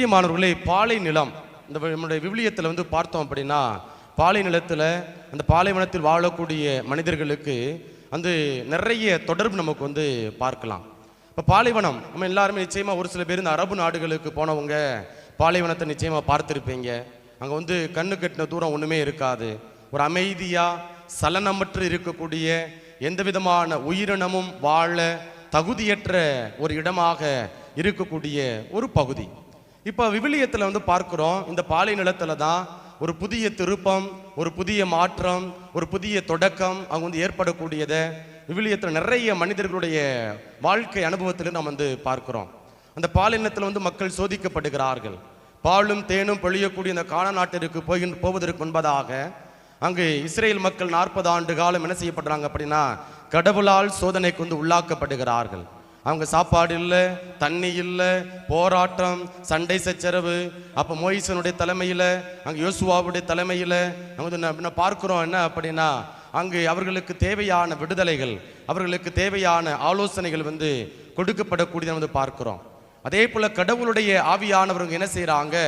பிரியமானவர்களே, பாலை நிலம் இந்த நம்முடைய விவிலியத்தில் பார்த்தோம் அப்படின்னா, பாலை நிலத்தில் அந்த பாலைவனத்தில் வாழக்கூடிய மனிதர்களுக்கு நிறைய தொடர்பு நமக்கு பார்க்கலாம். இப்போ பாலைவனம் நம்ம எல்லாருமே நிச்சயமாக ஒரு சில பேர் இந்த அரபு நாடுகளுக்கு போனவங்க பாலைவனத்தை நிச்சயமாக பார்த்துருப்பீங்க. அங்கே கண்ணு கட்டின தூரம் ஒன்றுமே இருக்காது. ஒரு அமைதியாக சலனமற்று இருக்கக்கூடிய எந்த விதமான உயிரினமும் வாழ தகுதியற்ற ஒரு இடமாக இருக்கக்கூடிய ஒரு பகுதி. இப்போ விவிலியத்தில் பார்க்குறோம், இந்த பாலை நிலத்தில் தான் ஒரு புதிய திருப்பம், ஒரு புதிய மாற்றம், ஒரு புதிய தொடக்கம் அவங்க ஏற்படக்கூடியதை விவிலியத்தில் நிறைய மனிதர்களுடைய வாழ்க்கை அனுபவத்தில் நாம் பார்க்கிறோம். அந்த பாலைநிலத்தில் மக்கள் சோதிக்கப்படுகிறார்கள். பாலும் தேனும் பொழியக்கூடிய இந்த கானான் நாட்டிற்கு போவதற்கு முன்பதாக அங்கு இஸ்ரேல் மக்கள் 40 ஆண்டு காலம் என்ன செய்யப்படுறாங்க அப்படின்னா, கடவுளால் சோதனைக்கு உள்ளாக்கப்படுகிறார்கள். அவங்க சாப்பாடு இல்லை, தண்ணி இல்லை, போராட்டம், சண்டை சச்சரவு. அப்போ மோயிசனுடைய தலைமையில், அங்கே யோசுவாவுடைய தலைமையில் அவங்க பார்க்குறோம் என்ன அப்படின்னா, அங்கு அவர்களுக்கு தேவையான விடுதலைகள், அவர்களுக்கு தேவையான ஆலோசனைகள் கொடுக்கப்படக்கூடியதை பார்க்கிறோம். அதே போல கடவுளுடைய ஆவியானவர்கள் என்ன செய்யறாங்க,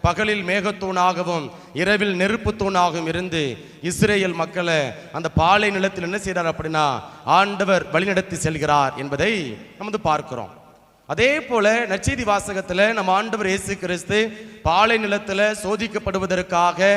பகலில் மேகத்தூணாகவும் இரவில் நெருப்பு தூணாகவும் இருந்து இஸ்ரேல் மக்களை அந்த பாலை நிலத்தில் என்ன செய்யறார் அப்படின்னா, ஆண்டவர் வழிநடத்தி செல்கிறார் என்பதை நம்ம பார்க்கிறோம். அதே போல நற்செய்தி வாசகத்தில் நம்ம ஆண்டவர் இயேசு கிறிஸ்து பாலை நிலத்தில் சோதிக்கப்படுவதற்காக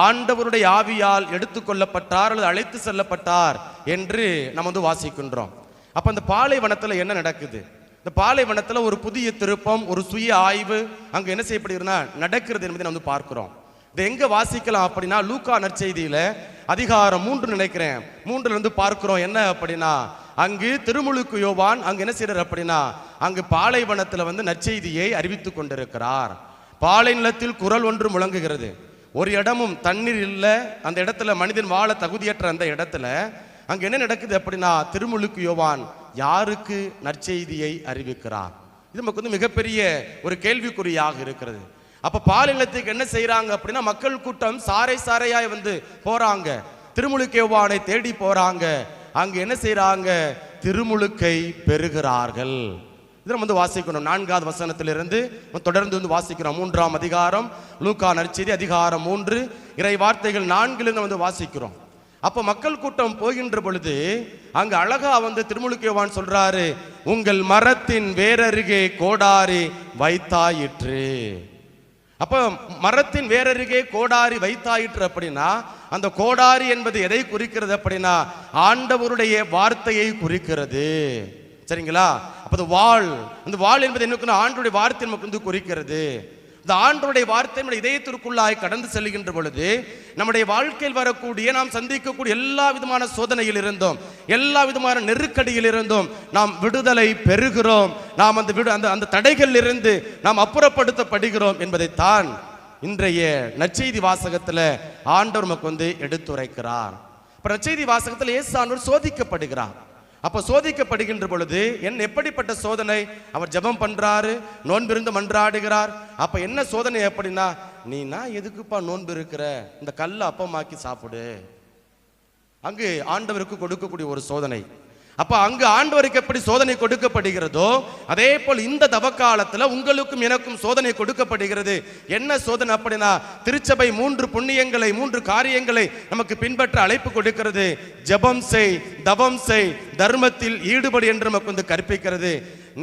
ஆண்டவருடைய ஆவியால் எடுத்துக்கொள்ளப்பட்டார் அல்லது அழைத்து செல்லப்பட்டார் என்று நம்ம வாசிக்கின்றோம். அப்ப அந்த பாலைவனத்தில் என்ன நடக்குது? இந்த பாலைவனத்தில் ஒரு புதிய திருப்பம், ஒரு சுய ஆய்வு அங்கே என்ன செய்யப்படுகிறதுனா நடக்கிறது என்பதை நம்ம பார்க்கிறோம். இதை எங்க வாசிக்கலாம் அப்படின்னா, லூக்கா நற்செய்தியில அதிகாரம் 3 நினைக்கிறேன், 3 பார்க்கிறோம் என்ன அப்படின்னா, அங்கு திருமுழுக்கு யோவான் அங்கு என்ன செய்யறார் அப்படின்னா, அங்கு பாலைவனத்தில் நற்செய்தியை அறிவித்துக் கொண்டிருக்கிறார். பாலை நிலத்தில் குரல் ஒன்று முழங்குகிறது. ஒரு இடமும் தண்ணீர் இல்லை, அந்த இடத்துல மனிதன் வாழ தகுதியற்ற அந்த இடத்துல அங்க என்ன நடக்குது அப்படின்னா, திருமுழுக்கு யோவான் யாருக்கு நற்செய்தியை அறிவிக்கிறார்? இது நமக்கு மிகப்பெரிய ஒரு கேள்விக்குறியாக இருக்கிறது. அப்ப பாலை நிலத்துக்கு என்ன செய்யறாங்க அப்படின்னா, மக்கள் கூட்டம் சாரை சாரையாய் போறாங்க, திருமுழுக்கு யோவானை தேடி போறாங்க. அங்க என்ன செய்யறாங்க, திருமுழுக்கை பெறுகிறார்கள். இதை நம்ம வாசிக்கணும். 4வது வசனத்திலிருந்து தொடர்ந்து வாசிக்கிறோம். 3ஆம் அதிகாரம் லூக்கா நற்செய்தி அதிகாரம் 3 இறை வார்த்தைகள் 4 வாசிக்கிறோம். அப்ப மக்கள் கூட்டம் போகின்ற பொழுது அங்க அழகா திருமுழுக்கு யோவான் சொல்றாரு, உங்கள் மரத்தின் வேரருகே கோடாரி வைத்தாயிற்று. அப்ப மரத்தின் வேரருகே கோடாரி வைத்தாயிற்று அப்படின்னா, அந்த கோடாரி என்பது எதை குறிக்கிறது அப்படின்னா, ஆண்டவருடைய வார்த்தையை குறிக்கிறது. சரிங்களா? அப்ப வாள், அந்த வாள் என்பது என்ன, ஆண்டவருடைய வார்த்தை நமக்கு குறிக்கிறது. இந்த ஆண்டவருடைய வார்த்தை இதயத்திற்குள்ளாய் கடந்து செல்கின்ற பொழுது நம்முடைய வாழ்க்கையில் வரக்கூடிய, நாம் சந்திக்கக்கூடிய எல்லா விதமான சோதனையில் இருந்தோம், எல்லா விதமான நெருக்கடியில் இருந்தோம் நாம் விடுதலை பெறுகிறோம். நாம் அந்த தடைகள் இருந்து நாம் அப்புறப்படுத்தப்படுகிறோம் என்பதைத்தான் இன்றைய நற்செய்தி வாசகத்தில் ஆண்டவர் நமக்கு எடுத்துரைக்கிறார். இப்ப நற்செய்தி வாசகத்தில் இயேசு ஆண்டவர் சோதிக்கப்படுகிறார். அப்ப சோதிக்கப்படுகின்ற பொழுது எப்படிப்பட்ட சோதனை? அவர் ஜெபம் பண்றாரு, நோன்பிருந்து மன்றாடுகிறார். அப்ப என்ன சோதனை அப்படின்னா, நீனா எதுக்குப்பா நோன்பு இருக்கிற, இந்த கல்லை அப்பமாக்கி சாப்பிடு. அங்கு ஆண்டவருக்கு கொடுக்கக்கூடிய ஒரு சோதனை. அப்ப அங்கு ஆண்டவருக்கு எப்படி சோதனை கொடுக்கப்படுகிறதோ, அதே போல் இந்த தவக்காலத்துல உங்களுக்கும் எனக்கும் சோதனை கொடுக்கப்படுகிறது. என்ன சோதனை அப்படின்னா, திருச்சபை 3 புண்ணியங்களை, 3 காரியங்களை நமக்கு பின்பற்ற அழைப்பு கொடுக்கிறது. ஜெபம் செய், தவம் செய், தர்மத்தில் ஈடுபடு என்று நமக்கு கற்பிக்கிறது.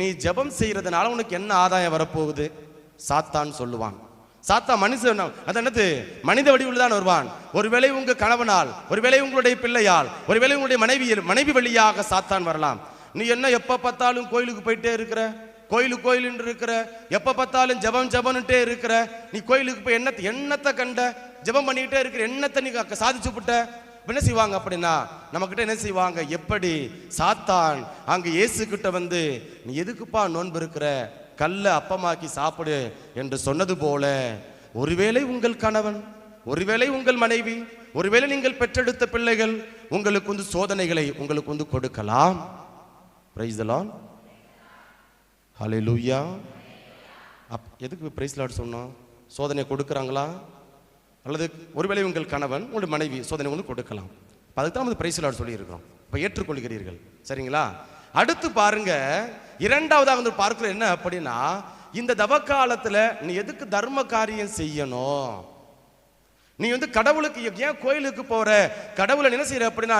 நீ ஜெபம் செய்யறதுனால உனக்கு என்ன ஆதாயம் வரப்போகுது? சாத்தான் சொல்லுவான். சாத்தா மனுஷன், அது என்னது, மனித வடிவில் தான் வருவான். ஒருவேளை உங்க கணவனால், ஒருவேளை உங்களுடைய பிள்ளையால், ஒருவேளை உங்களுடைய மனைவி வழியாக சாத்தான் வரலாம். நீ என்ன எப்ப பார்த்தாலும் கோயிலுக்கு போயிட்டே இருக்கிற, கோயில் இருக்கிற, எப்ப பார்த்தாலும் ஜபம்ன்ட்டே இருக்கிற, நீ கோயிலுக்கு போய் என்னத்தை கண்ட, ஜபம் பண்ணிக்கிட்டே இருக்கிற, என்னத்தை நீ சாதிச்சு விட்ட? என்ன செய்வாங்க அப்படின்னா, நம்ம கிட்ட என்ன செய்வாங்க, எப்படி சாத்தான் அங்க இயேசு கிட்ட நீ எதுக்குப்பா நோன்பு இருக்கிற, கல்ல அப்பமாக்கி சாப்பிடு என்று சொன்னது போல, ஒருவேளை உங்கள் கணவன், ஒருவேளை உங்கள் மனைவி, ஒருவேளை நீங்கள் பெற்றெடுத்த பிள்ளைகள் உங்களுக்கு சோதனைகளை உங்களுக்கு கொடுக்கலாம். பிரைஸ் தி லார்ட், ஹல்லேலூயா. எதுக்கு பிரைஸ் தி லார்ட் சொன்னோம்? சோதனை கொடுக்குறாங்களா? அல்லது ஒருவேளை உங்கள் கணவன், உங்களுடைய மனைவி சோதனை கொடுக்கலாம். அதுக்கு தான் பிரைஸ் தி லார்ட் சொல்லி இருக்கிறோம். இப்போ ஏற்றுக்கொள்கிறீர்கள், சரிங்களா? அடுத்து பாருங்க, இரண்டாவதாக பார்க்கிற என்ன அப்படின்னா, இந்த தவக்காலத்துல நீ எதுக்கு தர்ம காரியம் செய்யணும்? நீ கடவுளுக்கு ஏன் கோயிலுக்கு போற? கடவுளை என்ன செய்யற அப்படின்னா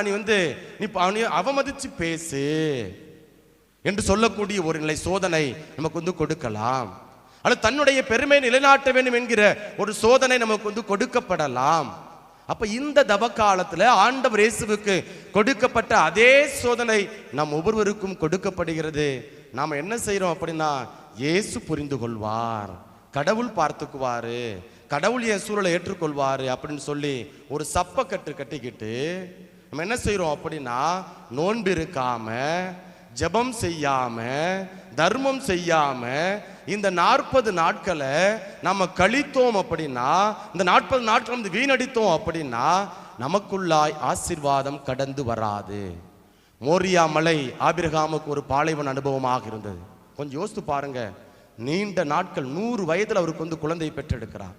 நீ அவமதிச்சு பேசு என்று சொல்லக்கூடிய ஒரு நிலை சோதனை நமக்கு கொடுக்கலாம். அல்லது தன்னுடைய பெருமை நிலைநாட்ட வேண்டும் என்கிற ஒரு சோதனை நமக்கு கொடுக்கப்படலாம். அப்ப இந்த தவ காலத்துல ஆண்டவர் இயேசுவுக்கு கொடுக்கப்பட்ட அதே சோதனை நம் ஒவ்வொருவருக்கும் கொடுக்கப்படுகிறது. நாம என்ன செய்யறோம் அப்படின்னா, இயேசு புரிந்து கொள்வார், கடவுள் பார்த்துக்குவாரு, கடவுள் என் சூழலை ஏற்றுக்கொள்வாரு அப்படின்னு சொல்லி ஒரு சப்பக்கட்டு கட்டிக்கிட்டு நம்ம என்ன செய்யறோம் அப்படின்னா, நோன்பு இருக்காம, ஜெபம் செய்யாம, தர்மம் செய்யாம இந்த 40 நாட்களை நம்ம கழித்தோம் அப்படின்னா, இந்த 40 நாட்கள் வீணடித்தோம் அப்படின்னா நமக்குள்ளாய் ஆசீர்வாதம் கடந்து வராது. மோரியா மலை ஆபிரகாமுக்கு ஒரு பாலைவன அனுபவமாக இருந்தது. கொஞ்சம் யோசித்து பாருங்க, நீண்ட நாட்கள் 100 வயதில் அவருக்கு குழந்தையை பெற்றெடுக்கிறார்.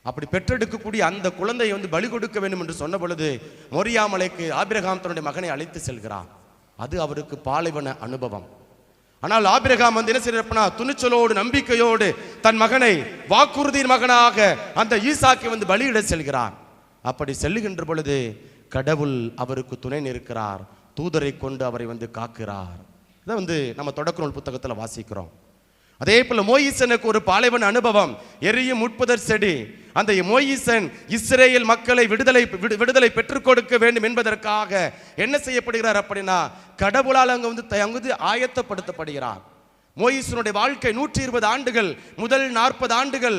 அப்படி பெற்றெடுக்கக்கூடிய அந்த குழந்தையை பலி கொடுக்க வேண்டும் என்று சொன்ன பொழுது மோரியா மலைக்கு ஆபிரகாம் தன்னுடைய மகனை அழைத்து செல்கிறார். அது அவருக்கு பாலைவன அனுபவம். ஆனால் ஆபிரகாம் என்ன செய்யறப்பனா, துணிச்சலோடு நம்பிக்கையோடு தன் மகனை வாக்குறுதியின் மகனாக அந்த ஈசாக்கை பலியிட செல்கிறார். அப்படி செல்லுகின்ற பொழுது கடவுள் அவருக்கு துணை நிற்கிறார், தூதரை கொண்டு அவரை காக்கிறார். இதை நம்ம தொடக்க நூல் புத்தகத்தில் வாசிக்கிறோம். அதே போல மோயிசனுக்கு ஒரு பாலைவன அனுபவம், எரியும் முட்புதர் செடி. அந்த மோயிசன் இஸ்ரேல் மக்களை விடுதலை பெற்றுக் கொடுக்க வேண்டும் என்பதற்காக என்ன செய்யப்படுகிறார் அப்படின்னா, கடவுளால் அங்கு ஆயத்தப்படுத்தப்படுகிறார். மோயிசனுடைய வாழ்க்கை 120 ஆண்டுகள். முதல் 40 ஆண்டுகள்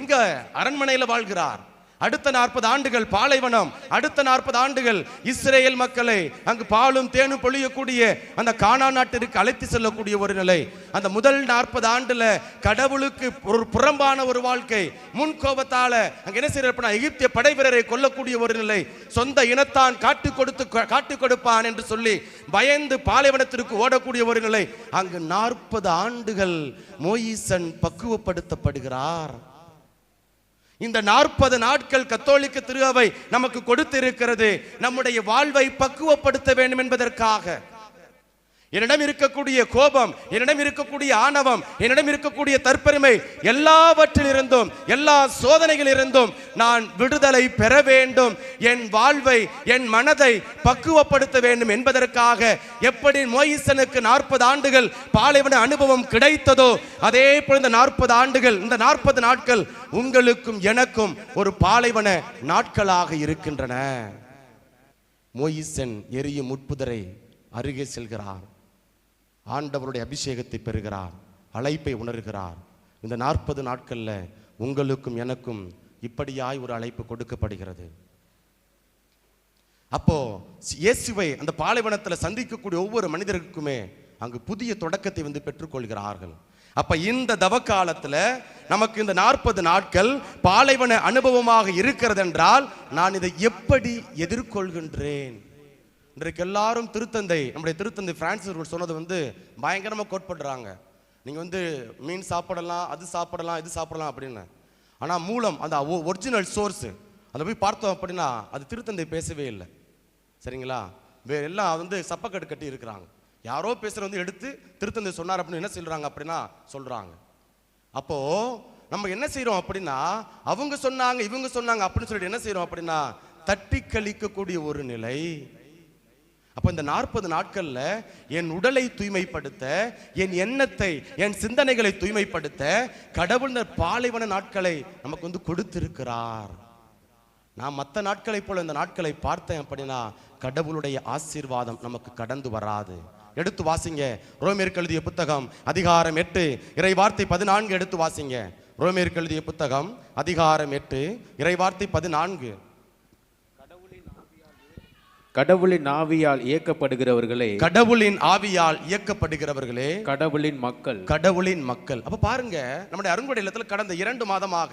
இங்க அரண்மனையில் வாழ்கிறார். அடுத்த 40 ஆண்டுகள் பாலைவனம். அடுத்த 40 ஆண்டுகள் இஸ்ரேல் மக்களை அங்கு பாலும் தேனும் பொழியக்கூடிய அந்த கானான் நாட்டிற்கு அழைத்து செல்லக்கூடிய ஒரு நிலை. அந்த முதல் 40 ஆண்டுல கடவுளுக்கு ஒரு புறம்பான ஒரு வாழ்க்கை. முன் கோபத்தால அங்க என்ன செய்யறப்ப எகிப்திய படை வீரரை கொல்லக்கூடிய ஒரு நிலை. சொந்த இனத்தான் காட்டி கொடுப்பான் என்று சொல்லி பயந்து பாலைவனத்திற்கு ஓடக்கூடிய ஒரு நிலை. அங்கு 40 ஆண்டுகள் மோயிசன் பக்குவப்படுத்தப்படுகிறார். இந்த 40 நாட்கள் கத்தோலிக்க திருஅவை நமக்கு கொடுத்திருக்கிறது, நம்முடைய வாழ்வை பக்குவப்படுத்த வேண்டும் என்பதற்காக. என்னிடம் இருக்கக்கூடிய கோபம், என்னிடம் இருக்கக்கூடிய ஆணவம், என்னிடம் இருக்கக்கூடிய தற்பெருமை, எல்லாவற்றிலிருந்தும் எல்லா சோதனைகளிலிருந்தும் நான் விடுதலை பெற வேண்டும். என் வாழ்வை, என் மனதை பக்குவப்படுத்த வேண்டும் என்பதற்காக எப்படி மோயிசனுக்கு 40 ஆண்டுகள் பாலைவன அனுபவம் கிடைத்ததோ, அதே போல இந்த 40 ஆண்டுகள், இந்த 40 நாட்கள் உங்களுக்கும் எனக்கும் ஒரு பாலைவன நாட்களாக இருக்கின்றன. மோயிசன் எரியும் முட்புதரை அருகே செல்கிறார், ஆண்டவருடைய அபிஷேகத்தை பெறுகிறார், அழைப்பை உணர்கிறார். இந்த 40 நாட்கள்ல உங்களுக்கும் எனக்கும் இப்படியாய் ஒரு அழைப்பு கொடுக்கப்படுகிறது. அப்போ இயேசுவை அந்த பாலைவனத்தில் சந்திக்கக்கூடிய ஒவ்வொரு மனிதருக்குமே அங்கு புதிய தொடக்கத்தை பெற்றுக்கொள்கிறார்கள். அப்ப இந்த தவ காலத்துல நமக்கு இந்த 40 நாட்கள் பாலைவன அனுபவமாக இருக்கிறது என்றால் நான் இதை எப்படி எதிர்கொள்கின்றேன்? இன்றைக்கு எல்லாரும் நம்முடைய திருத்தந்தை பிரான்சிஸ் சொன்னது பயங்கரமா கோட்படுறாங்க. நீங்க மீன் சாப்பிடலாம், அது சாப்பிடலாம், இது சாப்பிடலாம் அப்படின்னு. ஆனா மூலம் அந்த ஒரிஜினல் சோர்ஸ் அதை போய் பார்த்தோம் அப்படின்னா அது திருத்தந்தை பேசவே இல்லை. சரிங்களா? வேற எல்லாம் சப்பக்கட்டு கட்டி இருக்கிறாங்க. யாரோ பேசுற எடுத்து திருத்தந்தை சொன்னார் அப்படின்னு என்ன சொல்றாங்க அப்படின்னா சொல்றாங்க. அப்போ நம்ம என்ன செய்யறோம் அப்படின்னா, அவங்க சொன்னாங்க இவங்க சொன்னாங்க அப்படின்னு சொல்லிட்டு என்ன செய்யறோம் அப்படின்னா தட்டி கழிக்கக்கூடிய ஒரு நிலை. அப்ப இந்த 40 நாட்கள்ல என் உடலை தூய்மைப்படுத்த, என் எண்ணத்தை, என் சிந்தனைகளை தூய்மைப்படுத்த கடவுள் பாலைவன நாட்களை நமக்கு கொடுத்திருக்கிறார். நான் மற்ற நாட்களை போல இந்த நாட்களை பார்த்தேன் அப்படின்னா கடவுளுடைய ஆசீர்வாதம் நமக்கு கடந்து வராது. எடுத்து வாசிங்க ரோமேயருக்கு எழுதிய புத்தகம் அதிகாரம் 8 இறை வார்த்தை 14 எடுத்து வாசிங்க. ரோமேயருக்கு எழுதிய புத்தகம் அதிகாரம் 8 இறை வார்த்தை 14. கடவுளின் ஆவியால் இயக்கப்படுகிறவர்களே, கடவுளின் ஆவியால் இயக்கப்படுகிறவர்களே கடவுளின் மக்கள், கடவுளின் மக்கள். அப்ப பாருங்க, நம்முடைய அருங்கொடை இல்லத்தில் கடந்த 2 மாதமாக,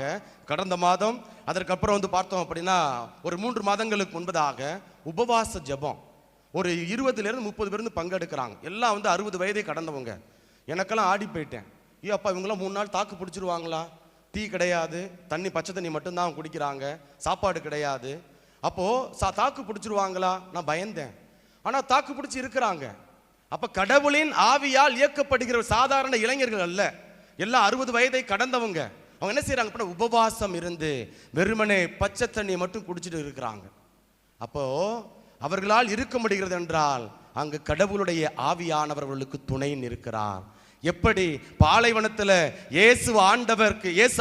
கடந்த மாதம் அதற்கப்புறம் பார்த்தோம் அப்படின்னா ஒரு 3 மாதங்களுக்கு முன்பதாக உபவாச ஜெபம் ஒரு 20லிருந்து 30 பேர் பங்கெடுக்கிறாங்க. எல்லாம் 60 வயதை கடந்தவங்க. எனக்கெல்லாம் ஆடி போயிட்டேன். ஐயோ அப்பா, இவங்களாம் 3 நாள் தாக்கு பிடிச்சிருவாங்களா? டீ கிடையாது, தண்ணி பச்சை தண்ணி மட்டும்தான் குடிக்கிறாங்க, சாப்பாடு கிடையாது. அப்போ தாக்கு பிடிச்சிருவாங்களா? நான் பயந்தேன். ஆனா தாக்கு பிடிச்சி இருக்கிறாங்க. அப்ப கடவுளின் ஆவியால் இயக்கப்படுகிற சாதாரண இளைஞர்கள் அல்ல, எல்லாம் 60 வயதை கடந்தவங்க. அவங்க என்ன செய்யறாங்க அப்படின்னா உபவாசம் இருந்து வெறுமனே பச்சை தண்ணியை மட்டும் குடிச்சிட்டு இருக்கிறாங்க. அப்போ அவர்களால் இருக்க முடிகிறது என்றால் அங்கு கடவுளுடைய ஆவியானவர்களுக்கு துணை நிற்கிறார். எப்படி பாலைவனத்தில் இயேசு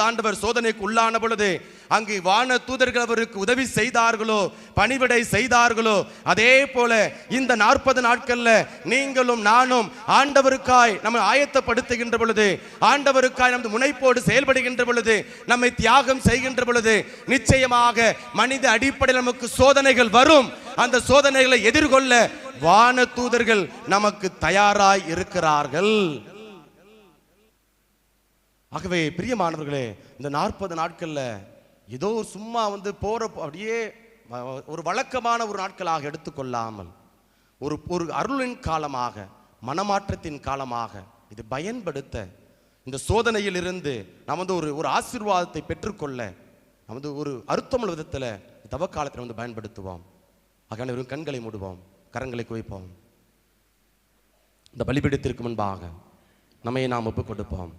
ஆண்டவர் சோதனைக்கு உள்ளான பொழுது அங்கு வான தூதர்கள் அவருக்கு உதவி செய்தார்களோ, பணிவிடை செய்தார்களோ, அதே போல இந்த 40 நாட்கள்ல நீங்களும் நானும் ஆண்டவருக்காய் நம்ம ஆயத்தப்படுத்துகின்ற பொழுது, ஆண்டவருக்காய் நமது முனைப்போடு செயல்படுகின்ற பொழுது, நம்மை தியாகம் செய்கின்ற பொழுது நிச்சயமாக மனித அடிப்படையில் நமக்கு சோதனைகள் வரும். அந்த சோதனைகளை எதிர்கொள்ள வான தூதர்கள் நமக்கு தயாராய் இருக்கிறார்கள். ஆகவே பிரியமானவர்களே, இந்த 40 நாட்கள்ல ஏதோ சும்மா போற அப்படியே ஒரு வழக்கமான ஒரு நாட்களாக எடுத்துக்கொள்ளாமல் ஒரு அருளின் காலமாக, மனமாற்றத்தின் காலமாக இது பயன்படுத்த, இந்த சோதனையில் இருந்து நாம் ஒரு ஆசீர்வாதத்தை பெற்றுக்கொள்ள நாம் ஒரு அர்த்தமுள்ள விதத்தில் தவக்காலத்தில் பயன்படுத்துவோம். ஆக வெறும் கண்களை மூடுவோம், கரங்களை குவிப்போம். இந்த பலிபீடத்திற்கு முன்பாக நம்மை நாம் ஒப்புக் கொடுப்போம்.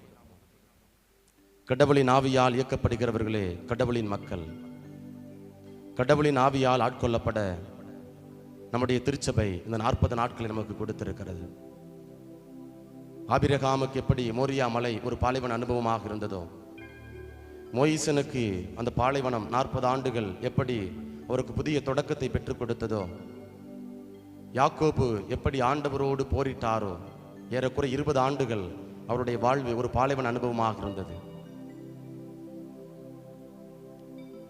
கடவுளின் ஆவியால் இயக்கப்படுகிறவர்களே கடவுளின் மக்கள். கடவுளின் ஆவியால் ஆட்கொள்ளப்பட நம்முடைய திருச்சபை இந்த 40 நாட்களை நமக்கு கொடுத்திருக்கிறது. ஆபிரகாமுக்கு எப்படி மோரியா மலை ஒரு பாலைவன அனுபவமாக இருந்ததோ, மோயிசனுக்கு அந்த பாலைவனம் 40 ஆண்டுகள் எப்படி அவருக்கு புதிய தொடக்கத்தை பெற்றுக் கொடுத்ததோ, யாக்கோபு எப்படி ஆண்டவரோடு போரிட்டாரோ, ஏறக்குறை 20 ஆண்டுகள் அவருடைய வாழ்வு ஒரு பாலைவன அனுபவமாக இருந்தது.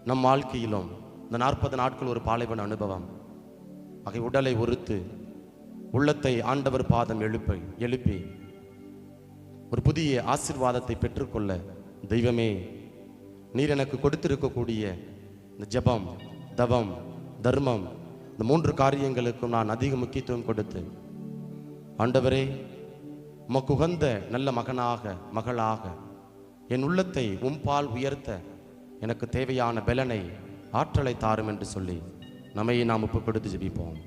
நம் வாழ்க்கையிலும் இந்த 40 நாட்கள் ஒரு பாலைவன அனுபவம். ஆகிய உடலை ஒருத்து உள்ளத்தை ஆண்டவர் பாதம் எழுப்பி ஒரு புதிய ஆசீர்வாதத்தை பெற்றுக்கொள்ள, தெய்வமே நீர் எனக்கு கொடுத்திருக்கக்கூடிய இந்த ஜெபம், தவம், தர்மம், இந்த 3 காரியங்களுக்கும் நான் அதிக முக்கியத்துவம் கொடுத்து, ஆண்டவரே உமக்கு உகந்த நல்ல மகனாக மகளாக என் உள்ளத்தை உம்பால் உயர்த்த எனக்கு தேவையான பலனை, ஆற்றலை தாரும் என்று சொல்லி நம்மை நாம் ஒப்புக் கொடுத்து ஜெபிப்போம்.